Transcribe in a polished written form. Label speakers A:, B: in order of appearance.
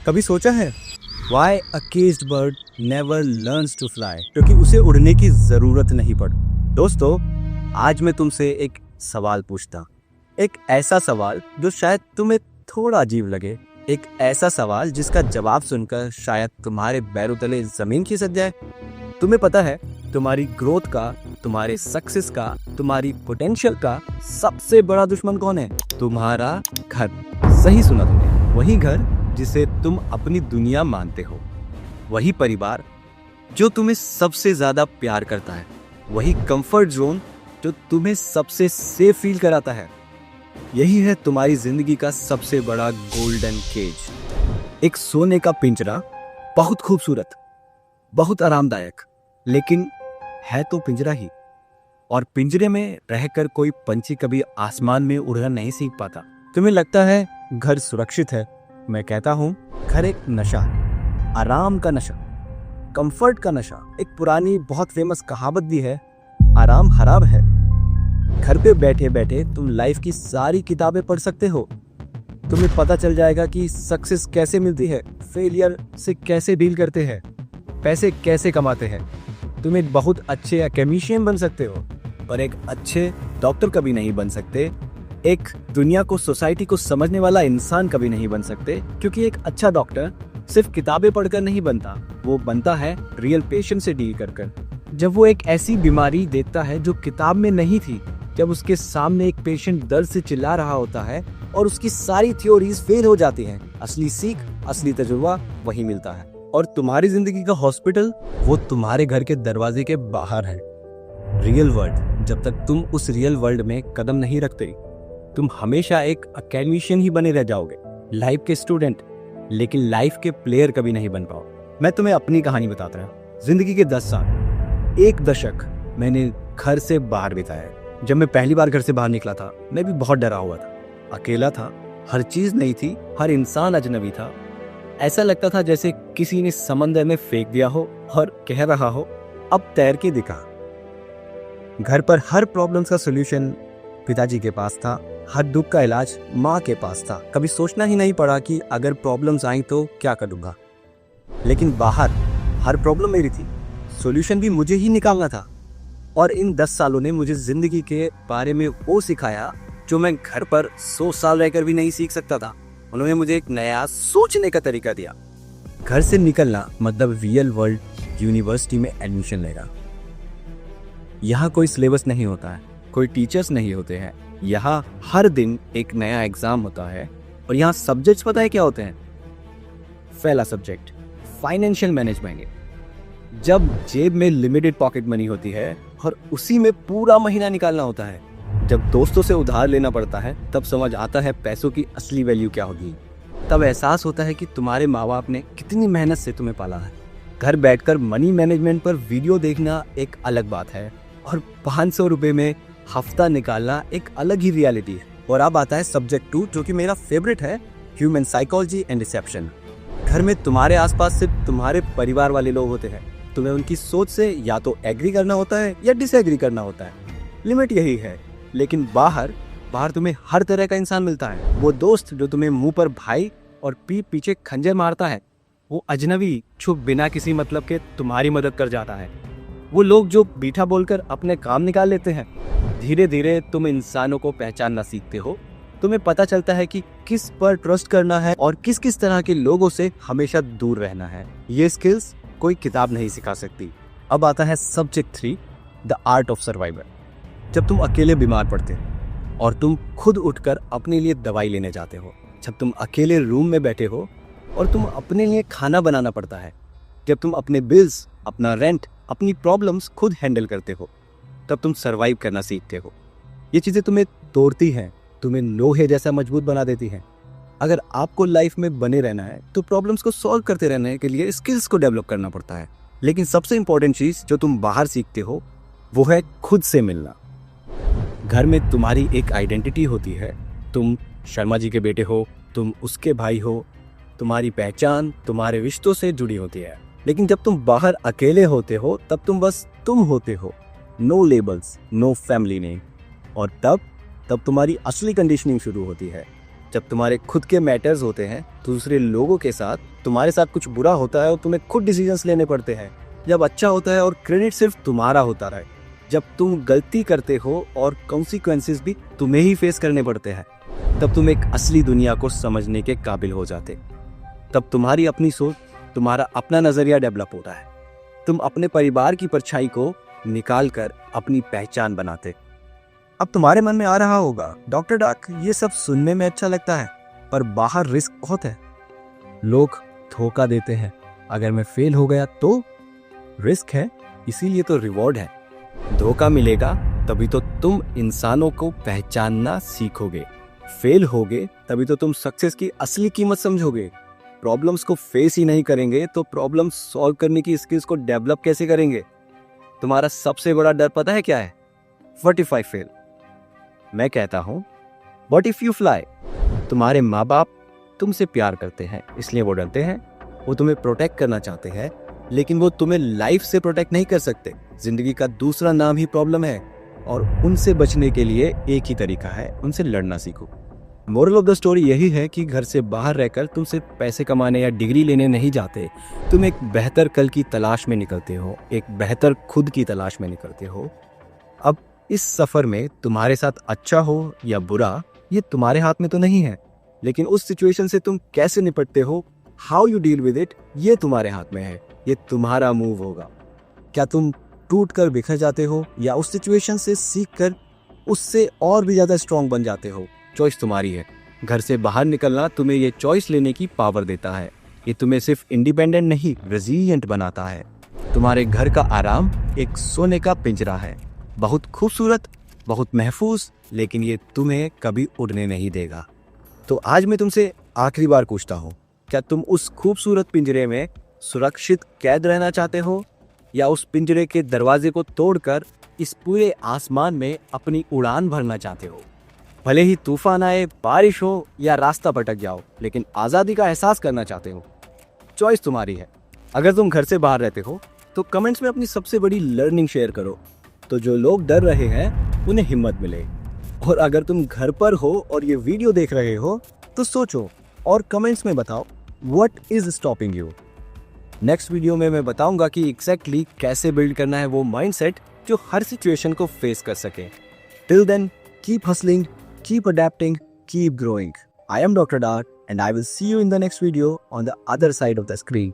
A: कभी सोचा है Why a caged bird never learns to fly? क्योंकि उसे उड़ने की जरूरत नहीं पड़ती। दोस्तों, आज मैं तुमसे एक सवाल पूछता, एक ऐसा सवाल जो शायद तुम्हें थोड़ा अजीब लगे, एक ऐसा सवाल जिसका जवाब सुनकर शायद तुम्हारे पैरों तले जमीन खिसक जाए। तुम्हें पता है तुम्हारी ग्रोथ का, तुम्हारे सक्सेस का, तुम्हारी पोटेंशियल का सबसे बड़ा दुश्मन कौन है? तुम्हारा घर। सही सुना तुमने, वही घर जिसे तुम अपनी दुनिया मानते हो, वही परिवार जो तुम्हें सबसे ज्यादा प्यार करता है, वही कंफर्ट जोन जो तुम्हें सबसे सेफ फील कराता है। यही है तुम्हारी जिंदगी का सबसे बड़ा गोल्डन केज। एक सोने का पिंजरा, बहुत खूबसूरत, बहुत आरामदायक, लेकिन है तो पिंजरा ही। और पिंजरे में रहकर कोई पंछी कभी आसमान में उड़ना नहीं सीख पाता। तुम्हें लगता है घर सुरक्षित है, मैं कहता हूं घर एक नशा है, आराम का नशा, कंफर्ट का नशा। एक पुरानी बहुत फेमस कहावत भी है, आराम हराम है। घर पे बैठे बैठे तुम लाइफ की सारी किताबें पढ़ सकते हो। तुम्हें पता चल जाएगा कि सक्सेस कैसे मिलती है, फेलियर से कैसे डील करते हैं, पैसे कैसे कमाते हैं। तुम एक बहुत अच्छे एकेडमिशियन बन सकते हो, पर एक अच्छे डॉक्टर कभी नहीं बन सकते। एक दुनिया को, सोसाइटी को समझने वाला इंसान कभी नहीं बन सकते, क्योंकि एक अच्छा डॉक्टर सिर्फ किताबें पढ़कर नहीं बनता, वो बनता है रियल पेशेंट से डील कर कर। जब वो एक ऐसी बीमारी देखता है जो किताब में नहीं थी, जब उसके सामने एक पेशेंट दर्द से चिल्ला रहा होता है और उसकी सारी थ्योरीज फेल हो जाती हैं, असली सीख, असली तजुर्बा वही मिलता है। और तुम्हारी जिंदगी का हॉस्पिटल वो तुम्हारे घर के दरवाजे के बाहर है। रियल वर्ल्ड, जब तक तुम उस रियल वर्ल्ड में कदम नहीं रखते, तुम हमेशा एक एकेडमिशियन ही बने रह जाओगे, लाइफ के स्टूडेंट, लेकिन लाइफ के प्लेयर कभी नहीं बन पाओ। मैं तुम्हें अपनी कहानी बताता हूँ। जिंदगी के 10 साल, एक दशक मैंने घर से बाहर बिताया। जब मैं पहली बार घर से बाहर निकला था, मैं भी बहुत डरा हुआ था, अकेला था, हर चीज नई थी, हर इंसान अजनबी था। ऐसा लगता था जैसे किसी ने समंदर में फेंक दिया हो और कह रहा हो, अब तैर के दिखा। घर पर हर प्रॉब्लम का सोल्यूशन पिताजी के पास था, हर दुख का इलाज माँ के पास था। कभी सोचना ही नहीं पड़ा कि अगर प्रॉब्लम्स आई तो क्या करूँगा। लेकिन बाहर हर प्रॉब्लम मेरी थी, सॉल्यूशन भी मुझे ही निकालना था। और इन 10 सालों ने मुझे जिंदगी के बारे में वो सिखाया जो मैं घर पर 100 साल रहकर भी नहीं सीख सकता था। उन्होंने मुझे एक नया सोचने का तरीका दिया। घर से निकलना मतलब रियल वर्ल्ड यूनिवर्सिटी में एडमिशन लेगा। यहाँ कोई सिलेबस नहीं होता है, कोई टीचर्स नहीं होते हैं, यहाँ हर दिन एक नया एग्जाम होता है। और यहाँ सब्जेक्ट्स पता है क्या होते हैं? पहला सब्जेक्ट फाइनेंशियल मैनेजमेंट। जब जेब में लिमिटेड पॉकेट मनी होती है और उसी में पूरा महीना निकालना होता है, जब दोस्तों से उधार लेना पड़ता है, तब समझ आता है पैसों की असली वैल्यू क्या होगी। तब एहसास होता है कि तुम्हारे माँ बाप ने कितनी मेहनत से तुम्हें पाला है। घर बैठकर मनी मैनेजमेंट पर वीडियो देखना एक अलग बात है, और 500 रुपए में हफ्ता निकालना एक अलग ही रियलिटी है। और अब आता है सब्जेक्ट 2, जो कि मेरा फेवरेट है, ह्यूमन साइकोलॉजी एंड रिसेप्शन। घर में तुम्हारे आसपास सिर्फ तुम्हारे परिवार वाले लोग होते हैं। तुम्हें उनकी सोच से या तो एग्री करना होता है या डिसएग्री करना होता है, लिमिट यही है। लेकिन बाहर तुम्हें हर तरह का इंसान मिलता है। वो दोस्त जो तुम्हें मुंह पर भाई और पीठ पीछे खंजर मारता है, वो अजनबी जो बिना किसी मतलब के तुम्हारी मदद कर जाता है, वो लोग जो मीठा बोलकर अपने काम निकाल लेते हैं। धीरे धीरे तुम इंसानों को पहचानना सीखते हो। तुम्हें पता चलता है कि किस पर ट्रस्ट करना है और किस किस तरह के लोगों से हमेशा दूर रहना है। ये स्किल्स कोई किताब नहीं सिखा सकती। अब आता है subject 3, the art of survival. जब तुम अकेले बीमार पड़ते हो और तुम खुद उठकर अपने लिए दवाई लेने जाते हो, जब तुम अकेले रूम में बैठे हो और तुम अपने लिए खाना बनाना पड़ता है, जब तुम अपने बिल्स, अपना रेंट, अपनी प्रॉब्लम्स खुद हैंडल करते हो, तब तुम सरवाइव करना सीखते हो। ये चीज़ें तुम्हें तोड़ती हैं, तुम्हें लोहे जैसा मजबूत बना देती हैं। अगर आपको लाइफ में बने रहना है तो प्रॉब्लम्स को सॉल्व करते रहने के लिए स्किल्स को डेवलप करना पड़ता है। लेकिन सबसे इंपॉर्टेंट चीज़ जो तुम बाहर सीखते हो वो है खुद से मिलना। घर में तुम्हारी एक आइडेंटिटी होती है, तुम शर्मा जी के बेटे हो, तुम उसके भाई हो, तुम्हारी पहचान तुम्हारे रिश्तों से जुड़ी होती है। लेकिन जब तुम बाहर अकेले होते हो तब तुम बस तुम होते हो, no labels, no family name. और तब तुम्हारी असली कंडीशनिंग शुरू होती है। जब तुम्हारे खुद के मैटर्स होते हैं, दूसरे लोगों के साथ तुम्हारे साथ कुछ बुरा होता है और तुम्हें खुद डिसीजंस लेने पड़ते हैं, जब अच्छा होता है और क्रेडिट सिर्फ तुम्हारा होता रहे, जब तुम गलती करते हो और कॉन्सिक्वेंसेस भी तुम्हें ही फेस करने पड़ते हैं, तब तुम एक असली दुनिया को समझने के काबिल हो जाते। तब तुम्हारी अपनी सोच, तुम्हारा अपना नजरिया डेवलप होता है। तुम अपने परिवार की परछाई को निकाल कर अपनी पहचान बनाते। अब तुम्हारे मन में आ रहा होगा, डॉक्टर डार्क, ये सब सुनने में अच्छा लगता है, पर बाहर रिस्क बहुत है। लोग धोखा देते हैं, अगर मैं फेल हो गया तो? रिस्क है, इसीलिए तो रिवॉर्ड है। धोखा मिलेगा तभी तो तुम इंसानों को पहचानना सीखोगे। फेल होगे तभी तो तुम सक्सेस की असली कीमत समझोगे। प्रॉब्लम्स को फेस ही नहीं करेंगे तो प्रॉब्लम सॉल्व करने की स्किल्स को डेवलप कैसे करेंगे? तुम्हारा सबसे बड़ा डर पता है क्या है? What if I fail? मैं कहता हूं, व्हाट इफ यू फ्लाई? तुम्हारे माँ बाप तुमसे प्यार करते हैं, इसलिए वो डरते हैं। वो तुम्हें प्रोटेक्ट करना चाहते हैं, लेकिन वो तुम्हें लाइफ से प्रोटेक्ट नहीं कर सकते। जिंदगी का दूसरा नाम ही प्रॉब्लम है, और उनसे बचने के लिए एक ही तरीका है, उनसे लड़ना सीखो। मोरल ऑफ द स्टोरी यही है कि घर से बाहर रहकर तुम सिर्फ पैसे कमाने या डिग्री लेने नहीं जाते। तुम एक बेहतर कल की तलाश में निकलते हो, एक बेहतर खुद की तलाश में निकलते हो। अब इस सफर में तुम्हारे साथ अच्छा हो या बुरा, ये तुम्हारे हाथ में तो नहीं है, लेकिन उस सिचुएशन से तुम कैसे निपटते हो, how you deal with it, ये तुम्हारे हाथ में है। ये तुम्हारा मूव होगा। क्या तुम टूट कर बिखर जाते हो या उस सिचुएशन से सीख कर उससे और भी ज्यादा स्ट्रांग बन जाते हो? चॉइस तुम्हारी है। घर से बाहर निकलना तुम्हें ये चॉइस लेने की पावर देता है। ये तुम्हें सिर्फ इंडिपेंडेंट नहीं, रेजिलिएंट बनाता है। तुम्हारे घर का आराम एक सोने का पिंजरा है, बहुत खूबसूरत, बहुत महफूज, लेकिन ये तुम्हें कभी उड़ने नहीं देगा। तो आज मैं तुमसे आखिरी बार पूछता हूँ, क्या तुम उस खूबसूरत पिंजरे में सुरक्षित कैद रहना चाहते हो, या उस पिंजरे के दरवाजे को तोड़कर इस पूरे आसमान में अपनी उड़ान भरना चाहते हो? भले ही तूफान आए, बारिश हो या रास्ता भटक जाओ, लेकिन आज़ादी का एहसास करना चाहते हो। चॉइस तुम्हारी है। अगर तुम घर से बाहर रहते हो तो कमेंट्स में अपनी सबसे बड़ी लर्निंग शेयर करो, तो जो लोग डर रहे हैं उन्हें हिम्मत मिले। और अगर तुम घर पर हो और ये वीडियो देख रहे हो तो सोचो और कमेंट्स में बताओ, what is stopping you? Next video में मैं बताऊंगा कि एग्जैक्टली कैसे बिल्ड करना है वो माइंडसेट जो हर सिचुएशन को फेस कर सके। Till then, keep hustling, keep adapting, keep growing. I am Dr. Dart, and I will see you in the next video on the other side of the screen.